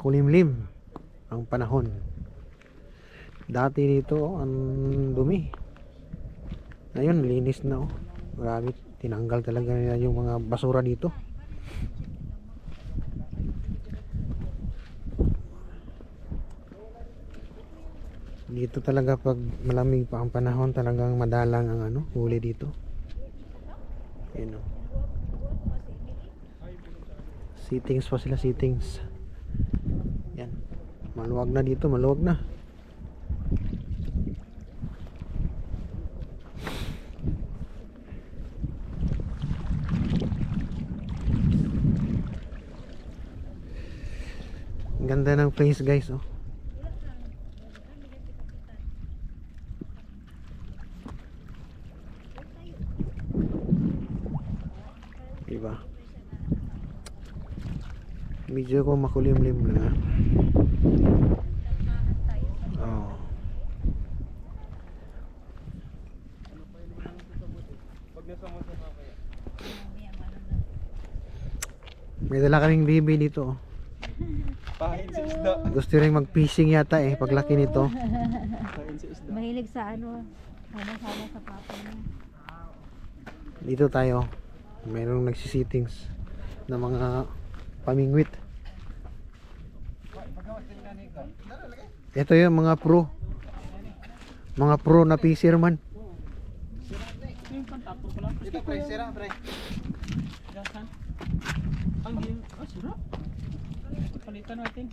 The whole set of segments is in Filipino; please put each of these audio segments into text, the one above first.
makulimlim ang panahon. Dati dito ang dumi. Ngayon linis na oh. Marami tinanggal talaga nila yung mga basura dito. Dito talaga pag malamig pa ang panahon, talagang madalang ang huli dito. Ayan oh. Sittings pa sila, sittings. Yan. Maluwag na dito, maluwag na. Ganda ng place guys oh. Diba? Medyo ko makulimlim na. Oh. May dala kaming baby dito oh. Gusto rin mag-fishing yata eh paglaki nito. Mahilig sa sama-sama sa papa niya. Dito tayo. Mayroong nagsisittings na mga pamingwit. Ito yung mga pro. Mga pro na fisherman. Ito pre, sira pre. Ang game, sira. Palitan natin.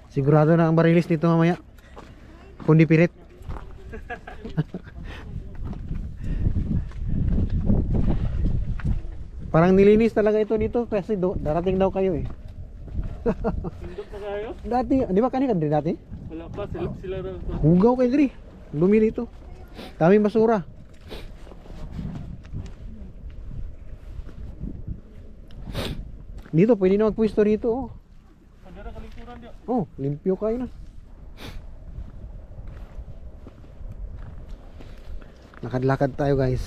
Sigurado na ang barilis nito mamaya. Kundi pilit. Parang nilinis talaga ito dito kasi darating daw kayo eh. Pindot pa kayo? Dati, di ba kanina din dati? Wala pa, sila raw. Hugaw kayo diri. Lumi dito. Daming basura. Dito pwede na magpwesto dito oh. Pagdara kalikuran dia. Oh, limpyo kayo na. Lakad-lakad tayo guys.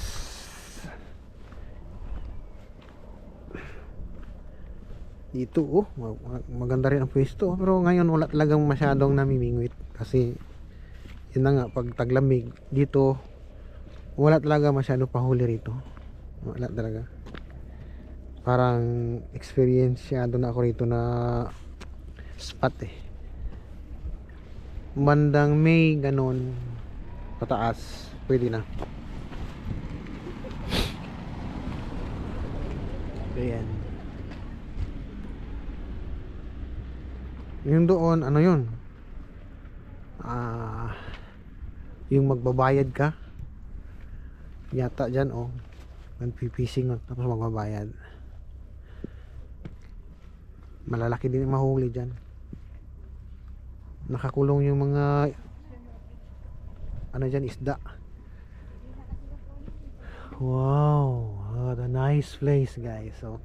Dito oh, maganda rin ang pwesto. Pero ngayon wala talagang masyadong namimingwit. Kasi yun na nga, pag taglamig dito, wala talaga masyadong pahuli rito. Wala talaga. Parang experienceado na ako rito na spot eh. Bandang May ganon pataas pwede na. Ayan. Yung doon ano yun, yung magbabayad ka yata dyan oh, magpipising tapos magbabayad. Malalaki din ang mahuli dyan. Nakakulong yung mga dyan, isda. Wow, what a nice place guys. So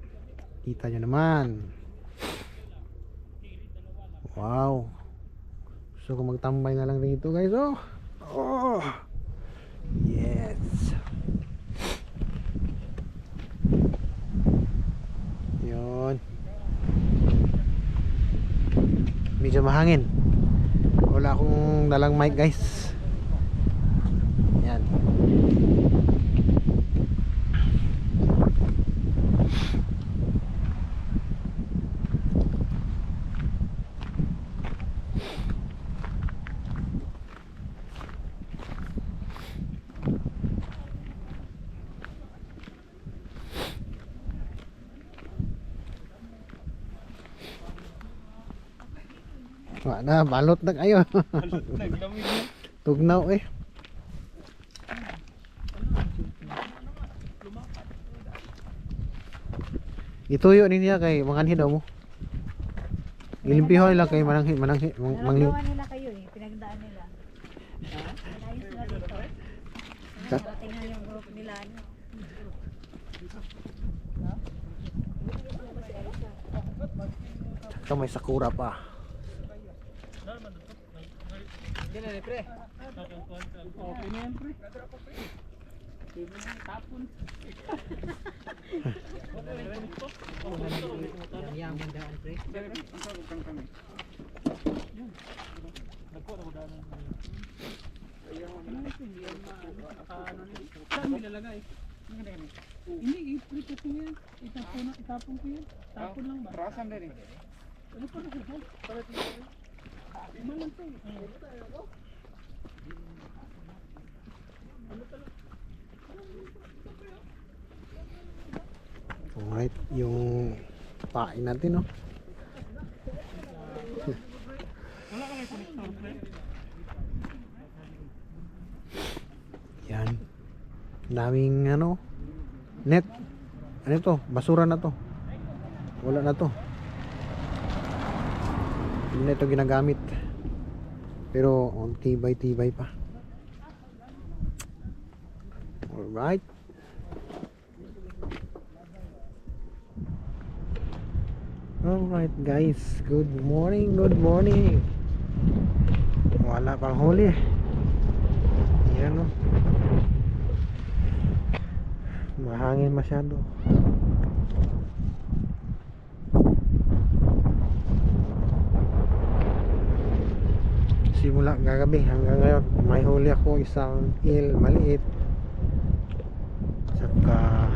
kita nyo naman. Wow, gusto ko magtambay na lang dito guys oh. Oh yes. Yun, medyo mahangin. Wala akong dalang mic guys. Yan. Wala na, balot na kayo. Naglamig na. Tugnaw eh. Ituyo niya kay manganhi daw mo. Ilimpihoy lang kay mananghi mangli. Nagawa nila kayo eh, pinagdaan nila. Ayos na dito. Narating na yung group nila Ito may sakura pa. Okay na yan, pre. Tapon. Yang mandaan pre. Saan mo ilalagay? Hindi, i-prito ko yan. Itapon ko yan. Tapon lang ba? Rasan din eh. Ano pa rin? Iman lang to eh. Alright, yung pain natin, no? Wala ka may connector, pre. Yan. Daming ano, net. Ano to? Basura na to. Wala na to. Hindi na ito ginagamit. Pero tibay-tibay pa. Alright. Alright guys, good morning, good morning. Wala pang huli. Yan o. Mahangin masyado. Simula gagabi hanggang ngayon may huli ako isang eel maliit. Saka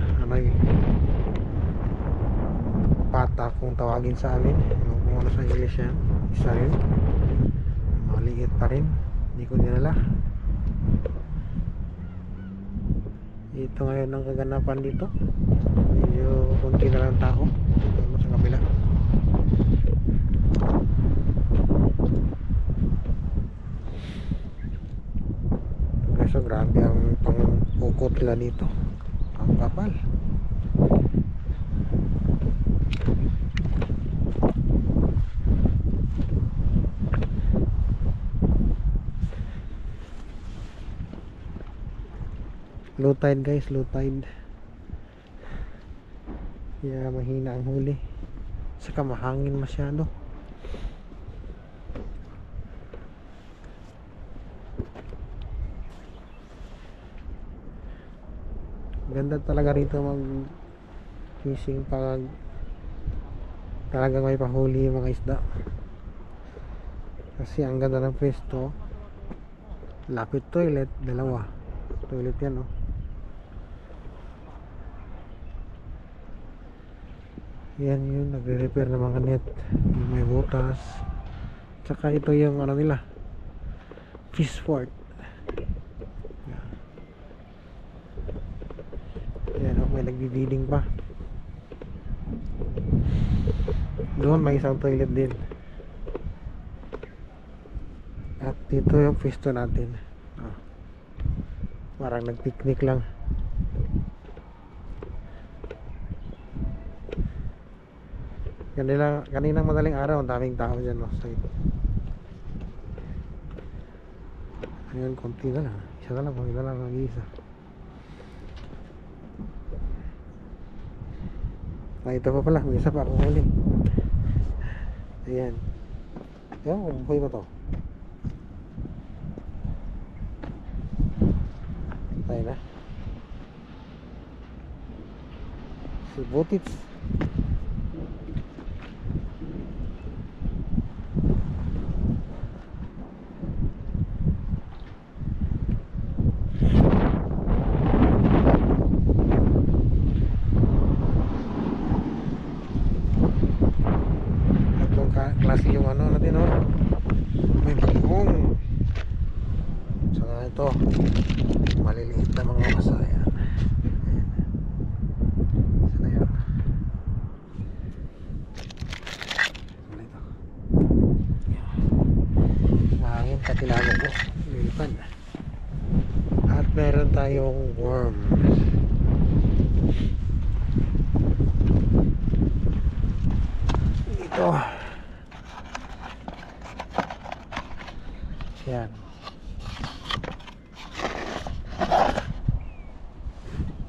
pata kung tawagin sa amin, kung ano sa English yan, isa rin maliit pa rin, hindi ko dinala. Ito ngayon ang kaganapan dito, medyo konti na lang tao. Ito sa kabila. So grabe ang pangpukot nila dito, ang kapal. Low tide guys, low tide. Kaya mahina ang huli. Saka mahangin masyado. Ganda talaga rito mag fishing pag talagang may pahuli yung mga isda. Kasi ang ganda ng pwesto. Lapit toilet, dalawa. Toilet yan oh. Yan yun, nagre-repair ng mga net. Yung may butas. Tsaka ito yung ano nila, fish fort. Yan oh, may nagdi-feeding pa. Doon may isang toilet din. At dito yung pwesto natin. Parang nag-picnic lang. Kaninang madaling araw, ang daming tao dyan no, site. Ngayon, konti na lang. Isa na lang, isa lang mag-iisa. Ito pa pala, may isa pa akong huli. Ayan. Ayan, buhay ba to? Tayo na. Si Butits. Klase yung ano natin oh. May bagong. Saka ito maliliit na mga masaya. Sana yun. Sana ito. Mahangin ka tinago ko. Lilipad. At meron tayong worm. Ito. Yan.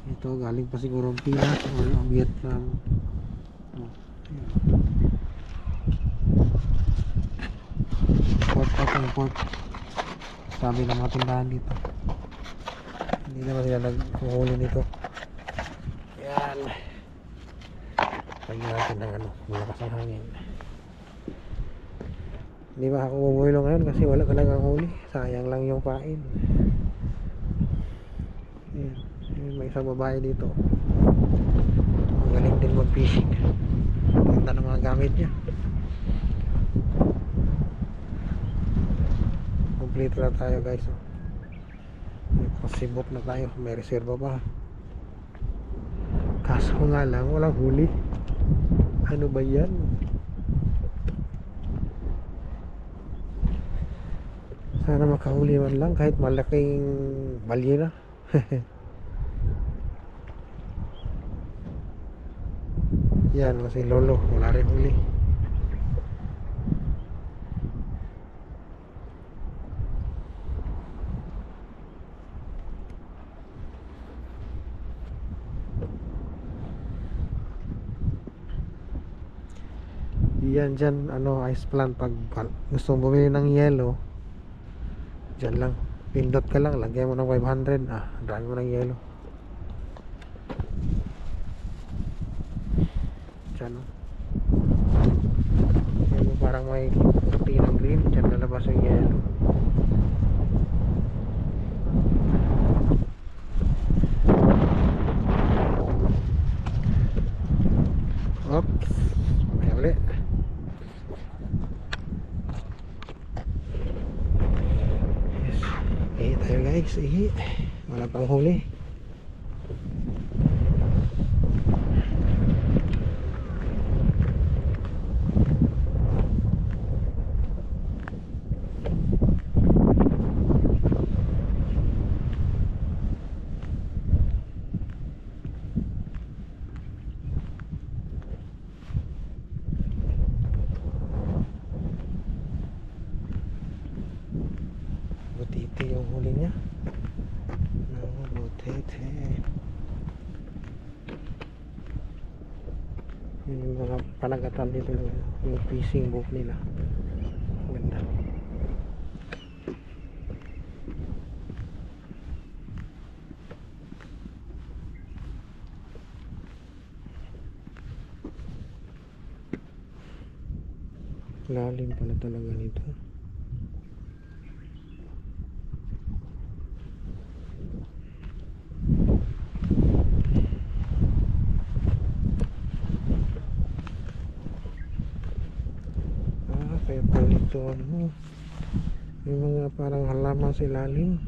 Ito galing pa siguro ang Pinas o ang Vietnam. Oh, port. sabi ng mga tindahan dito. Hindi naman sila naghuhuli nito. Yan. Lagyan natin ng ano, malakas ang hangin. Hindi ba ako bumuhilo ngayon kasi wala talagang huli. Sayang lang yung pain. Yan. May isang babae dito. Magaling din mag-fishing. Ganda ng mga gamit niya. Complete na tayo guys. May pasibot na tayo. May reserva pa. Kaso nga lang walang huli. Ano ba yan? Sana makahuli man lang kahit malaking balyera. Yan, si Lolo, wala rin huli. Yan dyan, ano, ice plant. Pag gusto mong bumili ng yelo, dyan lang, pindot ka lang, lagyan mo ng 500. Dami mo ng yelo. Dyan, oh. Yan, parang may puti ng green. Dyan lalabas yung yelo. Oops, may ulit. Yes, ihi tayo guys, ihi. Wala pang huli. Butiti yung huli niya. Butiti. Yung mga panagatan dito, yung fishing boat nila. Ganda. Lalim pala talaga nito. Kaya pala ito, ano, may mga parang halaman sa ilalim.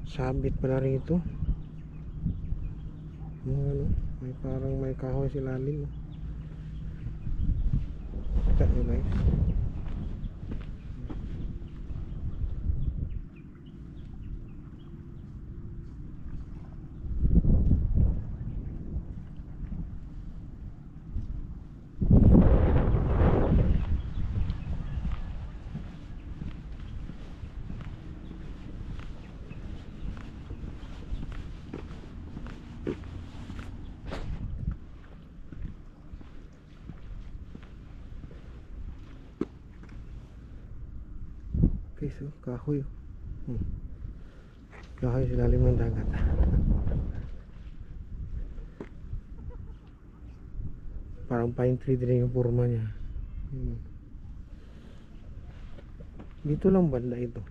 Sabit pala rito. Ano, may parang may kahoy sa ilalim. Kita nyo guys. Okay, so kahoy. Kahoy sa ilalim ng dagat. Parang pine tree din yung forma niya. Dito lang banda ito.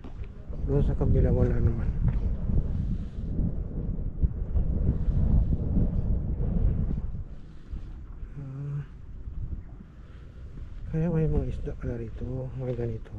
Doon sa kabila wala naman. Kaya may mga isda pala rito. Mga ganito.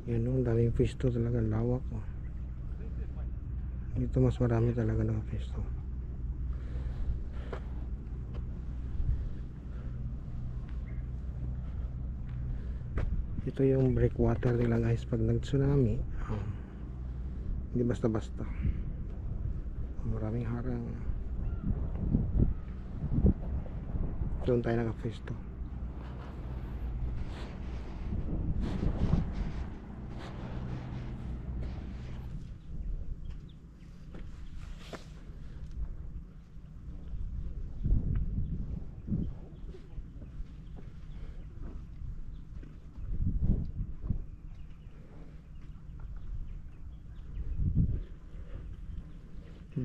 Yan o, daming fish to talaga, lawak o. Dito mas marami talaga ng fish to. Ito yung breakwater nila guys pag nag-tsunami. Hindi basta-basta. Maraming harang. Doon tayo nakapwesto.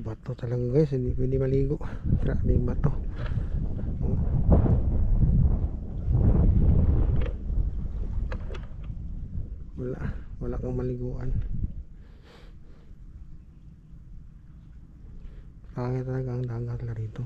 Bato talaga guys, hindi pwede maligo. Grabe yung bato. Wala kang maliguan. Pangit talaga ang dagat na rito.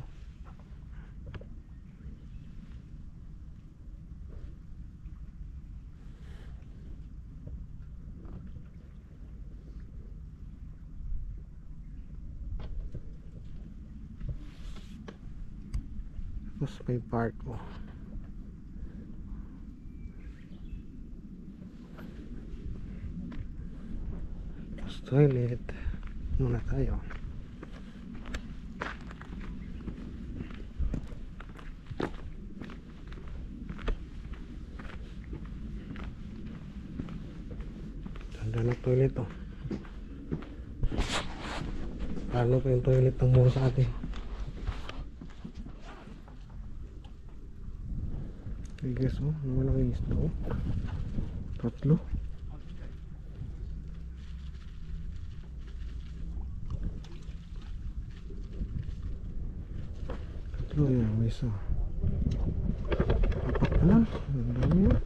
Tapos may park oh. Tapos toilet muna tayo. Ganda na toilet oh. Ano pa yung toilet ng mura sa atin. I guess oh, malaking isda oh. Tatlo. Tatlo yan, may isa. Apat na, ang dami yun.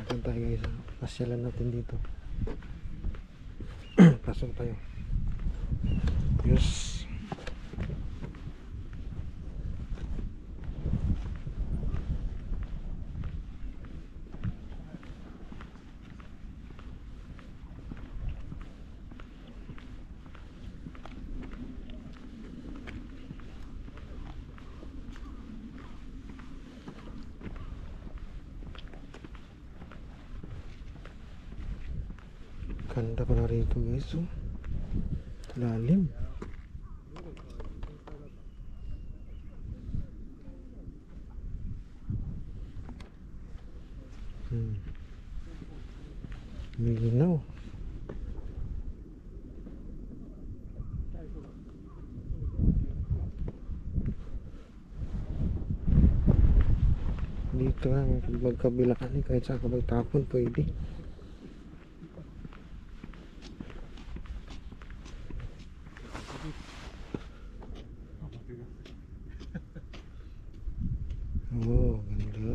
Pasok tayo guys, pasyalan natin dito. Pasok tayo. Yes. Ganda pala rito guys oh. Lalim. Milinaw. Dito lang magkabilaan kahit saan ka magtapon pwede. Oh, ganda.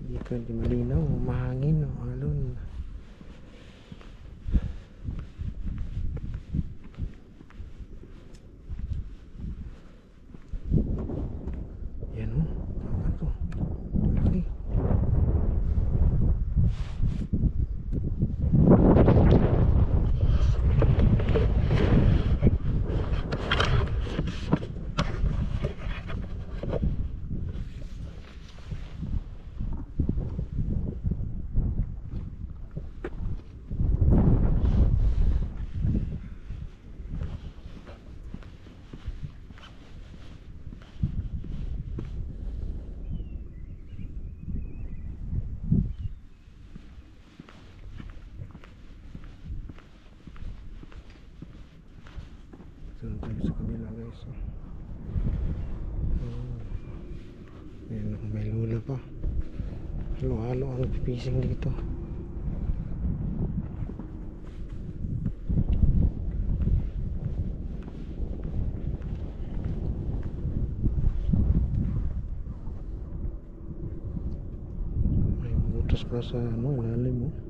Hindi ka di malinaw, mahangin, alon. Yan oh, apa to? Laki. Doon tayo sa kabila guys oh. Ayan, may lula pa. Halo-halo ang pising dito. May butas pa sa ano, ilalim oh.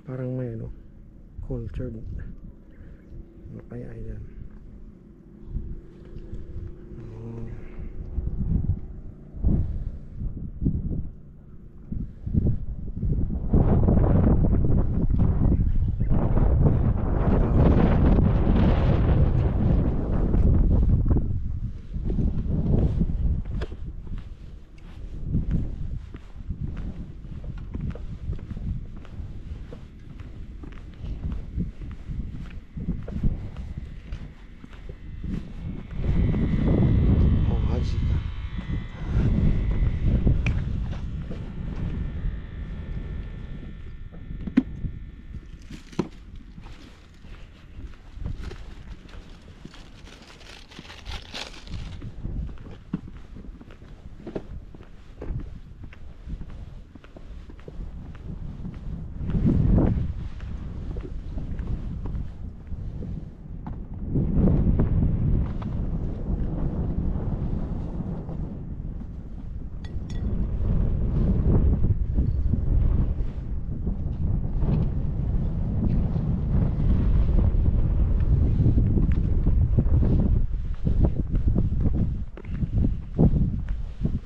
Parang may ano, cultured. Ano kaya yan? Oh. Oh, haji ka.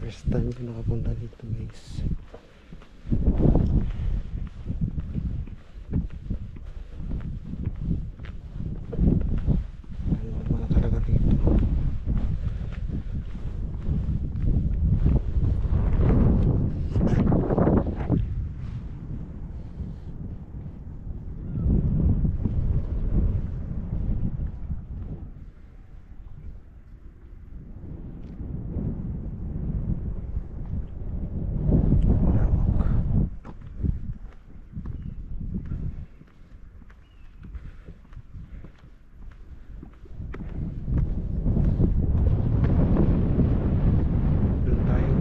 First time ko nakapunta dito, guys. Ano naman na talaga dito. Lawak. Doon tayo.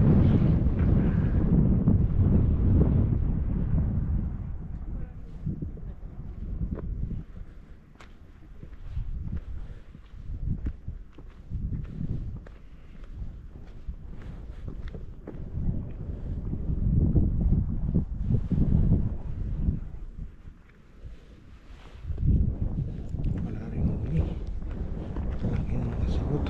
Wala rin huli. Laki ng kasagot.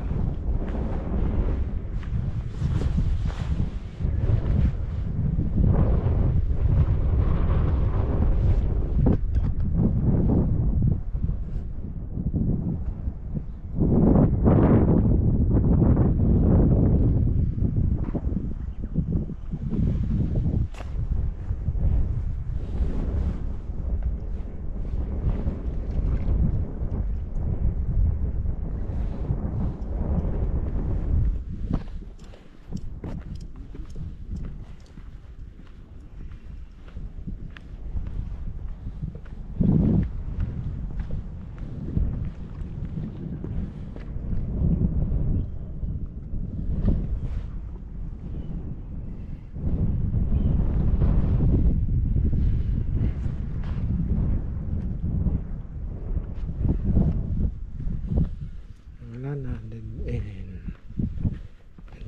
Wala na, dead end.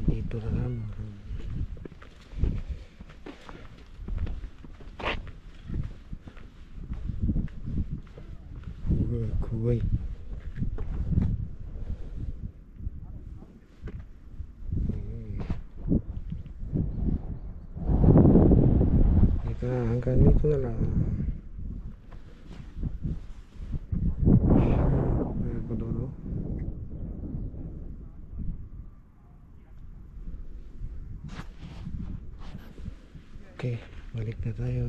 Dito na naman. Kuway. Dito na, hanggang dito na lang. Ayan ko doon, oh. Okay, balik na tayo.